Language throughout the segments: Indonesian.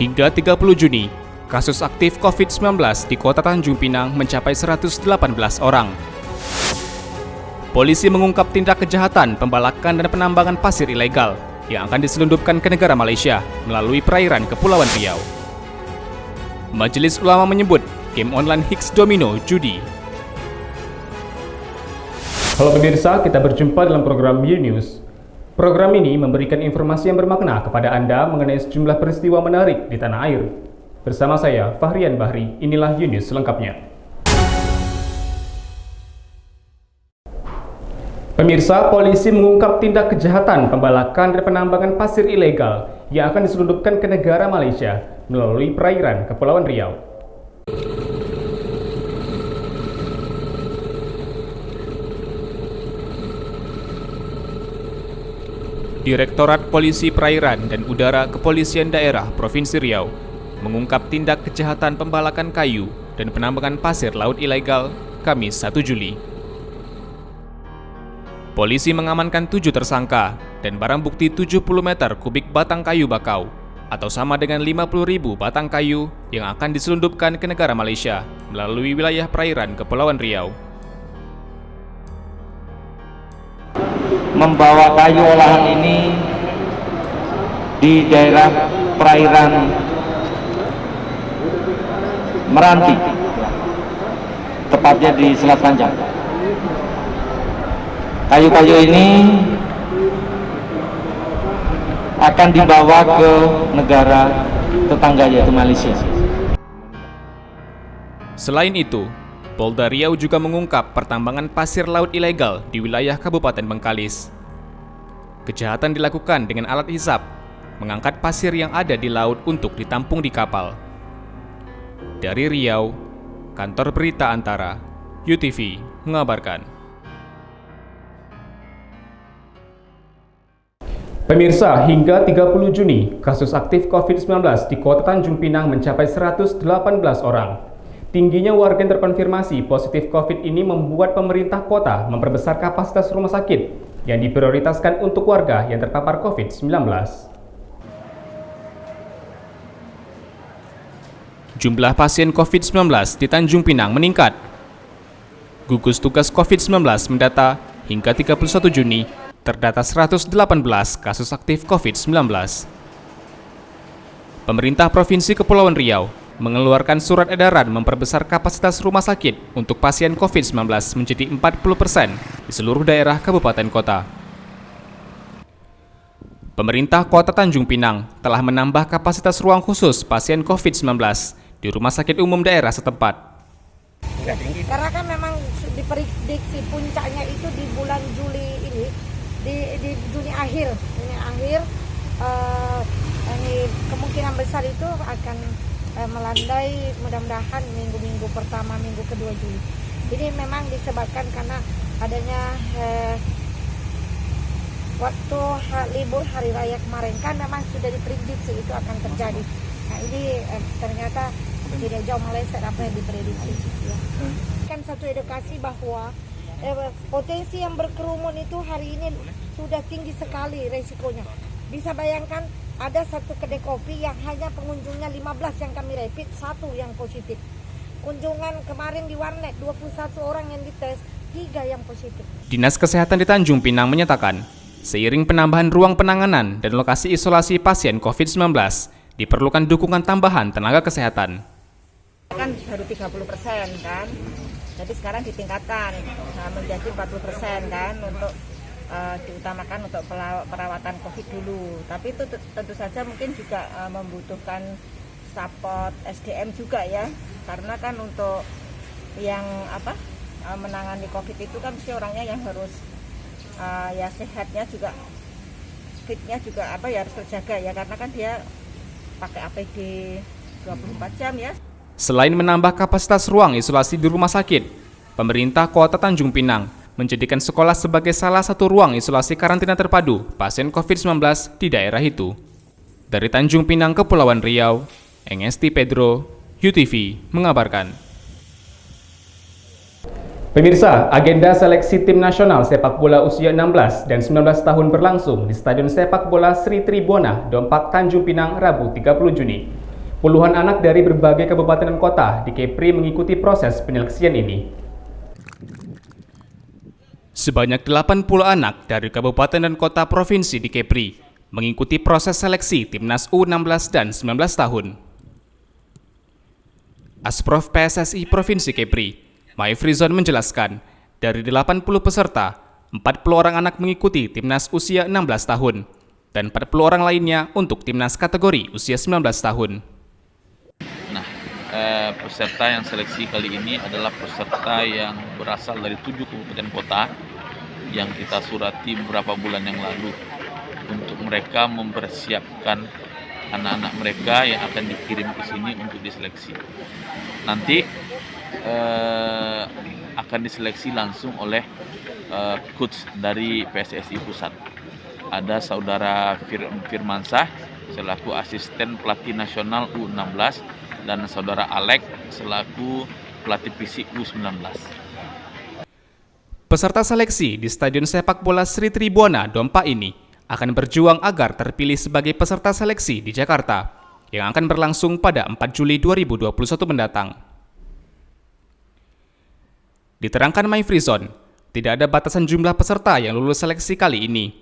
Hingga 30 Juni, kasus aktif COVID-19 di Kota Tanjung Pinang mencapai 118 orang. Polisi mengungkap tindak kejahatan pembalakan dan penambangan pasir ilegal yang akan diselundupkan ke negara Malaysia melalui perairan Kepulauan Riau. Majelis Ulama menyebut game online Hicks Domino judi. Halo pemirsa, kita berjumpa dalam program U-News. Program ini memberikan informasi yang bermakna kepada Anda mengenai sejumlah peristiwa menarik di tanah air. Bersama saya, Fahrian Bahri, inilah U-News selengkapnya. Pemirsa, polisi mengungkap tindak kejahatan pembalakan dan penambangan pasir ilegal yang akan diselundupkan ke negara Malaysia melalui perairan Kepulauan Riau. Direktorat Polisi Perairan dan Udara Kepolisian Daerah Provinsi Riau mengungkap tindak kejahatan pembalakan kayu dan penambangan pasir laut ilegal Kamis 1 Juli. Polisi mengamankan 7 tersangka dan barang bukti 70 meter kubik batang kayu bakau atau sama dengan 50.000 batang kayu yang akan diselundupkan ke negara Malaysia melalui wilayah perairan Kepulauan Riau. Membawa kayu olahan ini di daerah perairan Meranti, tepatnya di Selat Panjang. Kayu-kayu ini akan dibawa ke negara tetangga yaitu Malaysia. Selain itu, Polda Riau juga mengungkap pertambangan pasir laut ilegal di wilayah Kabupaten Bengkalis. Kejahatan dilakukan dengan alat hisap, mengangkat pasir yang ada di laut untuk ditampung di kapal. Dari Riau, Kantor Berita Antara, UTV mengabarkan. Pemirsa, hingga 30 Juni, kasus aktif COVID-19 di Kota Tanjung Pinang mencapai 118 orang. Tingginya warga yang terkonfirmasi positif COVID ini membuat pemerintah kota memperbesar kapasitas rumah sakit yang diprioritaskan untuk warga yang terpapar COVID-19. Jumlah pasien COVID-19 di Tanjung Pinang meningkat. Gugus Tugas COVID-19 mendata hingga 31 Juni terdata 118 kasus aktif COVID-19. Pemerintah Provinsi Kepulauan Riau mengeluarkan surat edaran memperbesar kapasitas rumah sakit untuk pasien COVID-19 menjadi 40% di seluruh daerah kabupaten kota. Pemerintah Kota Tanjung Pinang telah menambah kapasitas ruang khusus pasien COVID-19 di rumah sakit umum daerah setempat. Karena kan memang diprediksi puncaknya itu di bulan Juli ini, di Juni akhir, ini kemungkinan besar itu akan melandai mudah-mudahan minggu pertama, minggu kedua Juli. Ini memang disebabkan karena adanya waktu libur hari raya kemarin kan memang sudah diprediksi itu akan terjadi. Nah ini ternyata tidak jauh meleset apa yang diprediksi. Ya. Kan satu edukasi bahwa potensi yang berkerumun itu hari ini sudah tinggi sekali resikonya. Bisa bayangkan ada satu kedai kopi yang hanya pengunjungnya 15 yang kami rapid, 1 yang positif. Kunjungan kemarin di warnet 21 orang yang dites, 3 yang positif. Dinas Kesehatan di Tanjung Pinang menyatakan, seiring penambahan ruang penanganan dan lokasi isolasi pasien COVID-19, diperlukan dukungan tambahan tenaga kesehatan. Kan baru 30% kan, jadi sekarang ditingkatkan menjadi 40% kan untuk diutamakan untuk perawatan COVID dulu. Tapi itu tentu saja mungkin juga membutuhkan support SDM juga ya, karena kan untuk yang menangani COVID itu kan mesti orangnya yang harus ya sehatnya juga, fitnya juga harus terjaga ya, karena kan dia pakai APD 24 jam ya. Selain menambah kapasitas ruang isolasi di rumah sakit, pemerintah Kota Tanjung Pinang menjadikan sekolah sebagai salah satu ruang isolasi karantina terpadu pasien COVID-19 di daerah itu. Dari Tanjung Pinang, Kepulauan Riau, Engesti Pedro, UTV mengabarkan. Pemirsa, agenda seleksi tim nasional sepak bola usia 16 dan 19 tahun berlangsung di Stadion Sepak Bola Sri Tribuana, Dompak, Tanjung Pinang, Rabu 30 Juni. Puluhan anak dari berbagai kabupaten dan kota di Kepri mengikuti proses penyeleksian ini. Sebanyak 80 anak dari kabupaten dan kota provinsi di Kepri mengikuti proses seleksi Timnas U16 dan 19 tahun. Asprof PSSI Provinsi Kepri, Maifrizon menjelaskan, dari 80 peserta, 40 orang anak mengikuti Timnas usia 16 tahun, dan 40 orang lainnya untuk Timnas kategori usia 19 tahun. Peserta yang seleksi kali ini adalah peserta yang berasal dari 7 kabupaten kota yang kita surati beberapa bulan yang lalu untuk mereka mempersiapkan anak-anak mereka yang akan dikirim ke sini untuk diseleksi. Nanti akan diseleksi langsung oleh coach dari PSSI Pusat. Ada saudara Firmansyah selaku asisten pelatih nasional U16 dan saudara Alek selaku pelatih fisik U19. Peserta seleksi di Stadion Sepak Bola Sri Tribuana Dompa ini akan berjuang agar terpilih sebagai peserta seleksi di Jakarta yang akan berlangsung pada 4 Juli 2021 mendatang. Diterangkan Maifrizon, tidak ada batasan jumlah peserta yang lulus seleksi kali ini.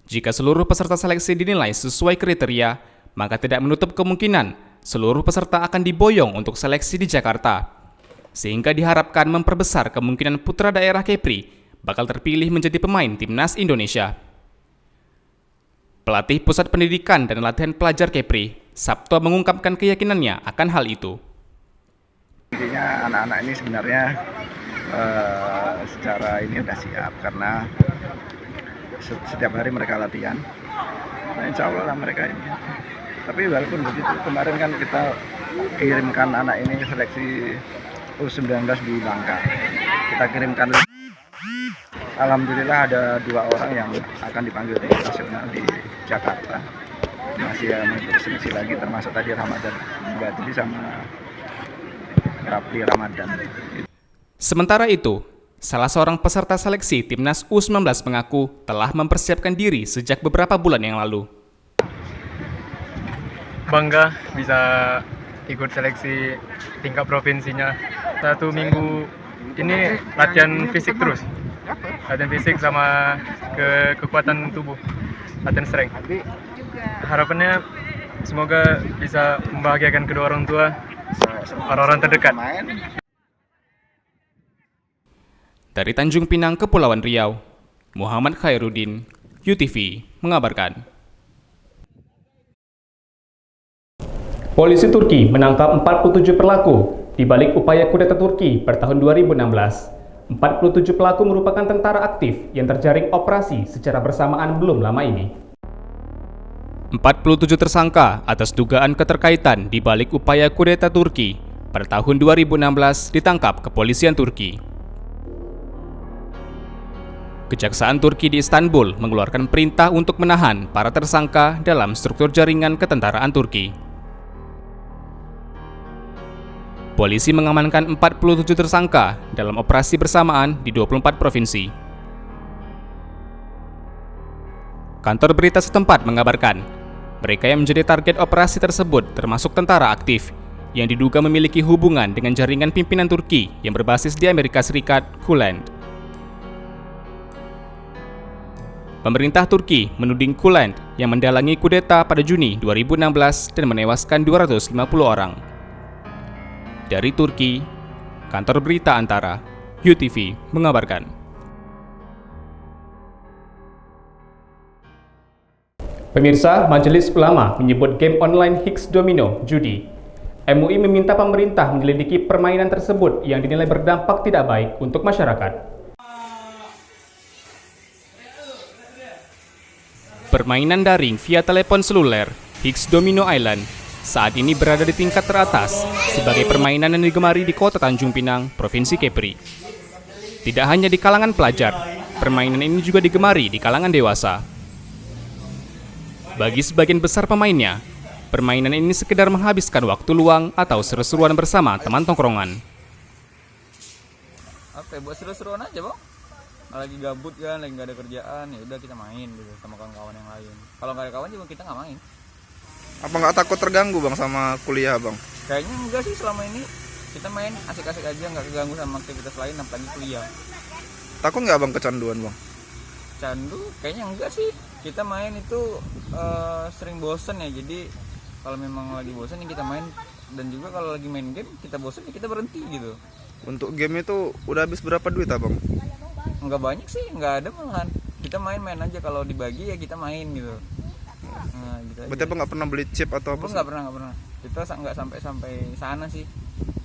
Jika seluruh peserta seleksi dinilai sesuai kriteria, maka tidak menutup kemungkinan seluruh peserta akan diboyong untuk seleksi di Jakarta, sehingga diharapkan memperbesar kemungkinan putra daerah Kepri bakal terpilih menjadi pemain Timnas Indonesia. Pelatih Pusat Pendidikan dan Latihan Pelajar Kepri, Sabto mengungkapkan keyakinannya akan hal itu. Intinya anak-anak ini sebenarnya secara ini sudah siap karena setiap hari mereka latihan. Nah, insya Allah lah mereka ini. Tapi walaupun begitu, kemarin kan kita kirimkan anak ini seleksi U19 di Bangka. Kita kirimkan, alhamdulillah ada 2 orang yang akan dipanggil tim nasional di Jakarta. Masih mengikuti seleksi lagi, termasuk tadi Ramadan Badri sama Rapli Ramadan. Sementara itu, salah seorang peserta seleksi Timnas U19 mengaku telah mempersiapkan diri sejak beberapa bulan yang lalu. Bangga bisa ikut seleksi tingkat provinsinya. 1 minggu ini latihan fisik terus. Latihan fisik sama kekuatan tubuh, latihan strength. Harapannya semoga bisa membahagiakan kedua orang tua, orang-orang terdekat. Dari Tanjung Pinang, Kepulauan Riau, Muhammad Khairuddin, UTV mengabarkan. Polisi Turki menangkap 47 pelaku di balik upaya kudeta Turki per tahun 2016. 47 pelaku merupakan tentara aktif yang terjaring operasi secara bersamaan belum lama ini. 47 tersangka atas dugaan keterkaitan di balik upaya kudeta Turki pada tahun 2016 ditangkap kepolisian Turki. Kejaksaan Turki di Istanbul mengeluarkan perintah untuk menahan para tersangka dalam struktur jaringan ketentaraan Turki. Polisi mengamankan 47 tersangka dalam operasi bersamaan di 24 provinsi. Kantor berita setempat mengabarkan, mereka yang menjadi target operasi tersebut termasuk tentara aktif yang diduga memiliki hubungan dengan jaringan pimpinan Turki yang berbasis di Amerika Serikat, Gulen. Pemerintah Turki menuding Gulen yang mendalangi kudeta pada Juni 2016 dan menewaskan 250 orang. Dari Turki, Kantor Berita Antara, UTV mengabarkan. Pemirsa, Majelis Ulama menyebut game online Hicks Domino judi. MUI meminta pemerintah menyelidiki permainan tersebut yang dinilai berdampak tidak baik untuk masyarakat. Permainan daring via telepon seluler, Hicks Domino Island, saat ini berada di tingkat teratas sebagai permainan yang digemari di Kota Tanjung Pinang, Provinsi Kepri. Tidak hanya di kalangan pelajar, permainan ini juga digemari di kalangan dewasa. Bagi sebagian besar pemainnya, permainan ini sekedar menghabiskan waktu luang atau seru-seruan bersama teman tongkrongan. Oke, buat seru-seruan aja, Bang. Lagi gabut kan, lagi nggak ada kerjaan, ya udah kita main gitu sama kawan-kawan yang lain. Kalau nggak ada kawan juga kita nggak main. Apa nggak takut terganggu bang sama kuliah bang? Kayaknya enggak sih, selama ini kita main asik-asik aja, nggak keganggu sama aktivitas lain apalagi kuliah. Takut nggak bang kecanduan bang? Candu kayaknya enggak sih, kita main itu sering bosen ya, jadi kalau memang lagi bosen ya kita main, dan juga kalau lagi main game kita bosen ya kita berhenti gitu. Untuk game itu udah habis berapa duit abang? Enggak banyak sih, enggak ada malahan, kita main-main aja, kalau dibagi ya kita main gitu. Nah, gitu aja. Berarti apa nggak pernah beli chip atau apa? Nggak pernah, kita nggak sampai sana sih.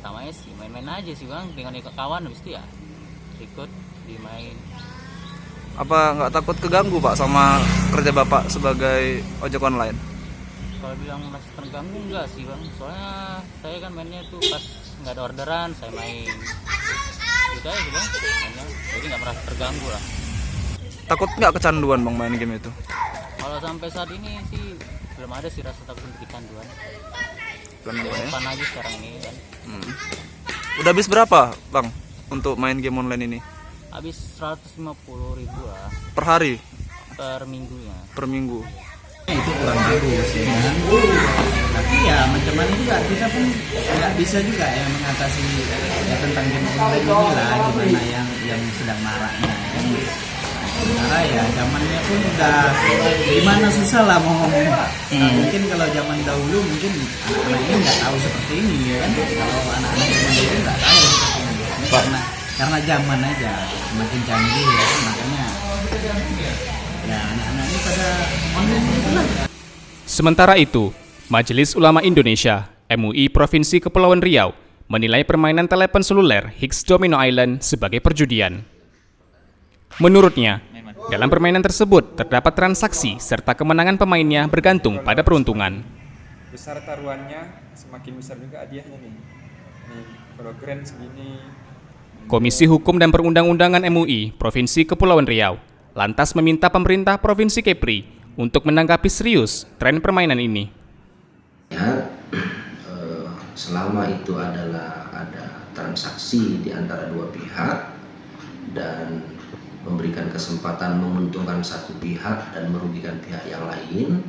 Namanya sih main-main aja sih bang, dengan kawan habis itu ya ikut dimain. Apa nggak takut keganggu pak sama kerja bapak sebagai ojek online? Kalau bilang masih terganggu enggak sih bang, soalnya saya kan mainnya tuh pas nggak ada orderan saya main gitu aja bang, jadi nggak merasa terganggu lah. Takut nggak kecanduan bang main game itu? Kalau sampai saat ini sih belum ada sih rasa takut untuk kecanduan. Kecanduan ya? Depan aja sekarang ini kan. Udah habis berapa bang untuk main game online ini? Habis 150.000 lah Per hari? per minggunya. Per minggu? Itu kurang bagus ya kan, tapi ya macam mana juga kita pun nggak bisa juga ya mengatasi ya tentang game online inilah, gimana yang sedang maraknya ya kan. Sementara ya zamannya pun udah gimana, susah lah mau ngomong. Nah, mungkin kalau zaman dahulu mungkin anak-anak ini nggak tahu seperti ini ya kan, kalau anak-anak zaman dulu nggak tahu seperti ini. Ini karena zaman aja semakin canggih ya kan, makanya ya anak-anak ini pada online itulah. Sementara itu, Majelis Ulama Indonesia (MUI) Provinsi Kepulauan Riau menilai permainan telepon seluler Higgs Domino Island sebagai perjudian. Menurutnya, dalam permainan tersebut terdapat transaksi serta kemenangan pemainnya bergantung pada peruntungan. Besar taruhannya, semakin besar juga hadiahnya nih. Nih, kalau grand segini. Komisi Hukum dan Perundang-undangan MUI Provinsi Kepulauan Riau lantas meminta pemerintah Provinsi Kepri untuk menanggapi serius tren permainan ini. Ya, selama itu adalah ada transaksi di antara dua pihak dan memberikan kesempatan menguntungkan satu pihak dan merugikan pihak yang lain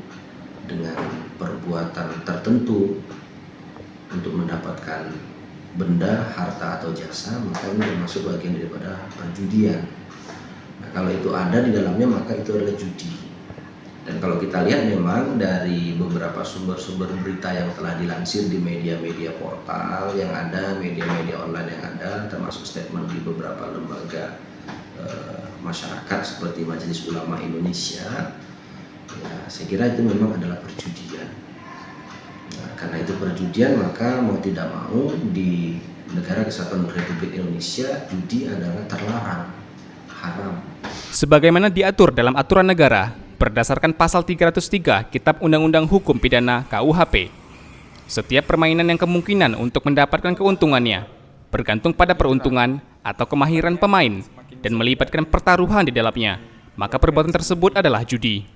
dengan perbuatan tertentu untuk mendapatkan benda, harta atau jasa, maka ini termasuk bagian daripada perjudian. Nah, kalau itu ada di dalamnya maka itu adalah judi. Dan kalau kita lihat memang dari beberapa sumber-sumber berita yang telah dilansir di media-media portal yang ada, media-media online yang ada, termasuk statement di beberapa lembaga masyarakat seperti Majelis Ulama Indonesia, ya, saya kira itu memang adalah perjudian. Nah, karena itu perjudian, maka mau tidak mau di Negara Kesatuan Republik Indonesia judi adalah terlarang, haram. Sebagaimana diatur dalam aturan negara berdasarkan pasal 303 Kitab Undang-Undang Hukum Pidana KUHP, setiap permainan yang kemungkinan untuk mendapatkan keuntungannya bergantung pada peruntungan atau kemahiran pemain dan melibatkan pertaruhan di dalamnya, maka perbuatan tersebut adalah judi.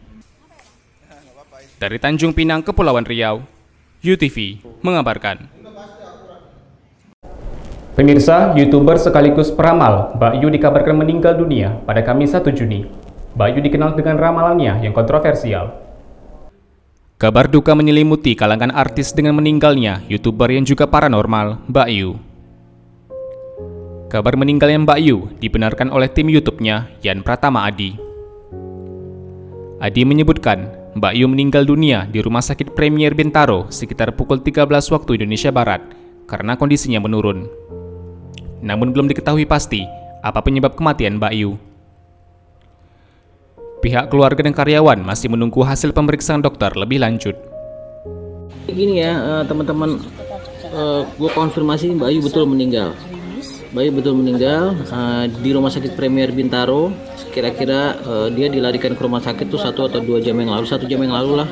Dari Tanjung Pinang, Kepulauan Riau, UTV mengabarkan. Pemirsa, YouTuber sekaligus peramal Mbak Yu dikabarkan meninggal dunia pada Kamis 1 Juni. Mbak Yu dikenal dengan ramalannya yang kontroversial. Kabar duka menyelimuti kalangan artis dengan meninggalnya YouTuber yang juga paranormal, Mbak Yu. Kabar meninggalnya Mbak Yu dibenarkan oleh tim YouTube-nya Yan Pratama Adi. Adi menyebutkan Mbak Yu meninggal dunia di Rumah Sakit Premier Bintaro sekitar pukul 13 waktu Indonesia Barat karena kondisinya menurun. Namun belum diketahui pasti apa penyebab kematian Mbak Yu. Pihak keluarga dan karyawan masih menunggu hasil pemeriksaan dokter lebih lanjut. Gini ya teman-teman, gue konfirmasi Mbak Yu betul meninggal. Mbak Yu betul meninggal di Rumah Sakit Premier Bintaro. Kira-kira dia dilarikan ke rumah sakit tuh 1 atau 2 jam yang lalu, 1 jam yang lalu lah.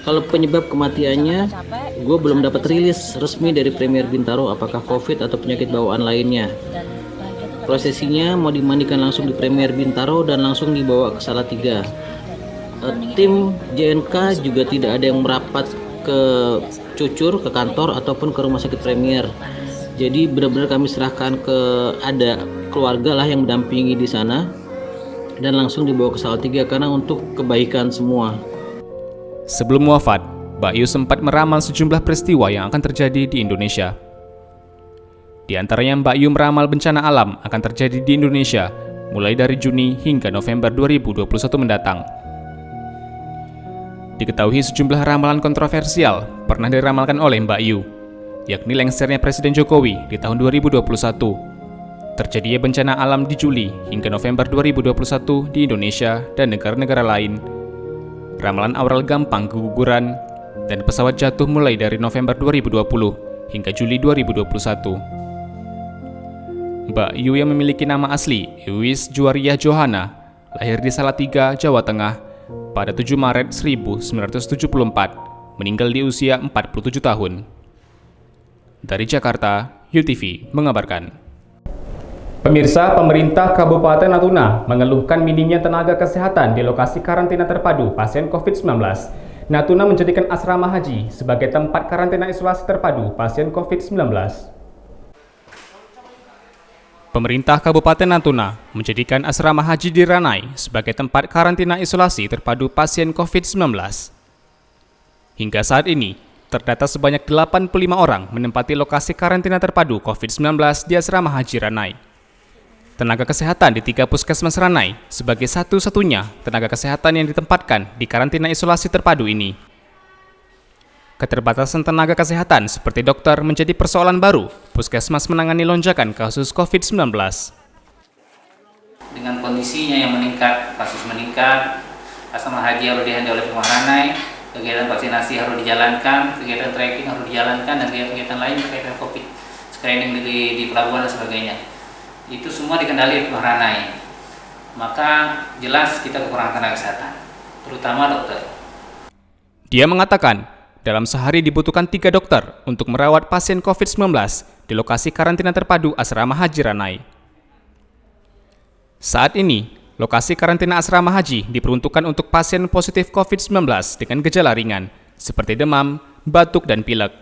Kalau penyebab kematiannya, gue belum dapat rilis resmi dari Premier Bintaro apakah COVID atau penyakit bawaan lainnya. Prosesinya mau dimandikan langsung di Premier Bintaro dan langsung dibawa ke Salatiga. Tim JNK juga tidak ada yang merapat ke Cucur, ke kantor ataupun ke Rumah Sakit Premier. Jadi benar-benar kami serahkan ke ada keluarga lah yang mendampingi di sana dan langsung dibawa ke Salatiga karena untuk kebaikan semua. Sebelum wafat, Mbak Yu sempat meramal sejumlah peristiwa yang akan terjadi di Indonesia. Di antaranya Mbak Yu meramal bencana alam akan terjadi di Indonesia mulai dari Juni hingga November 2021 mendatang. Diketahui sejumlah ramalan kontroversial pernah diramalkan oleh Mbak Yu, yakni lengsernya Presiden Jokowi di tahun 2021, terjadinya bencana alam di Juli hingga November 2021 di Indonesia dan negara-negara lain, ramalan Aurel gampang keguguran, dan pesawat jatuh mulai dari November 2020 hingga Juli 2021. Mbak Yu yang memiliki nama asli Iwis Juwariah Johana lahir di Salatiga, Jawa Tengah pada 7 Maret 1974, meninggal di usia 47 tahun. Dari Jakarta, UTV mengabarkan. Pemirsa, pemerintah Kabupaten Natuna mengeluhkan minimnya tenaga kesehatan di lokasi karantina terpadu pasien COVID-19. Natuna menjadikan asrama haji sebagai tempat karantina isolasi terpadu pasien COVID-19. Pemerintah Kabupaten Natuna menjadikan asrama haji di Ranai sebagai tempat karantina isolasi terpadu pasien COVID-19. Hingga saat ini, terdata sebanyak 85 orang menempati lokasi karantina terpadu COVID-19 di asrama haji Ranai. Tenaga kesehatan di 3 puskesmas Ranai sebagai satu-satunya tenaga kesehatan yang ditempatkan di karantina isolasi terpadu ini. Keterbatasan tenaga kesehatan seperti dokter menjadi persoalan baru puskesmas menangani lonjakan kasus COVID-19. Dengan kondisinya yang meningkat, kasus meningkat, asrama haji harus dihandle oleh Perumahan Ranai, kegiatan vaksinasi harus dijalankan, kegiatan tracking harus dijalankan, dan kegiatan lain berkaitan COVID, screening di pelabuhan dan sebagainya. Itu semua dikendali oleh Perumahan Ranai. Maka jelas kita kekurangan tenaga kesehatan, terutama dokter. Dia mengatakan, dalam sehari dibutuhkan 3 dokter untuk merawat pasien COVID-19 di lokasi karantina terpadu asrama haji Ranai. Saat ini, lokasi karantina asrama haji diperuntukkan untuk pasien positif COVID-19 dengan gejala ringan, seperti demam, batuk, dan pilek.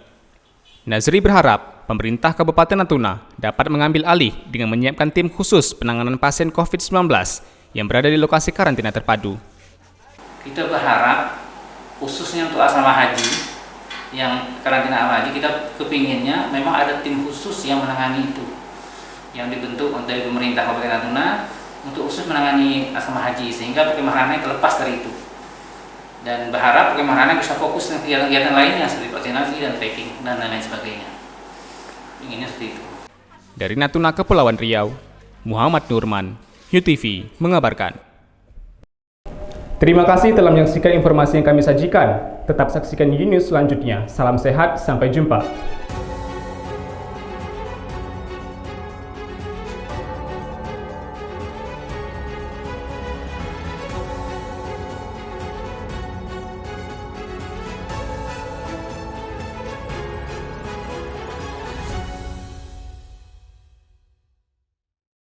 Nazri berharap pemerintah Kabupaten Natuna dapat mengambil alih dengan menyiapkan tim khusus penanganan pasien COVID-19 yang berada di lokasi karantina terpadu. Kita berharap khususnya untuk asrama haji yang karantina asrama haji, kita kepinginnya memang ada tim khusus yang menangani itu, yang dibentuk dari pemerintah Kabupaten Natuna untuk khusus menangani asrama haji, sehingga Perumahan Ranai terlepas dari itu, dan berharap Perumahan Ranai bisa fokus dengan kegiatan-kegiatan lainnya seperti vaksinasi dan tracking dan lain sebagainya. Inginnya seperti itu. Dari Natuna, Kepulauan Riau, Muhammad Nurman, UTV mengabarkan. Terima kasih telah menyaksikan informasi yang kami sajikan. Tetap saksikan News selanjutnya. Salam sehat, sampai jumpa.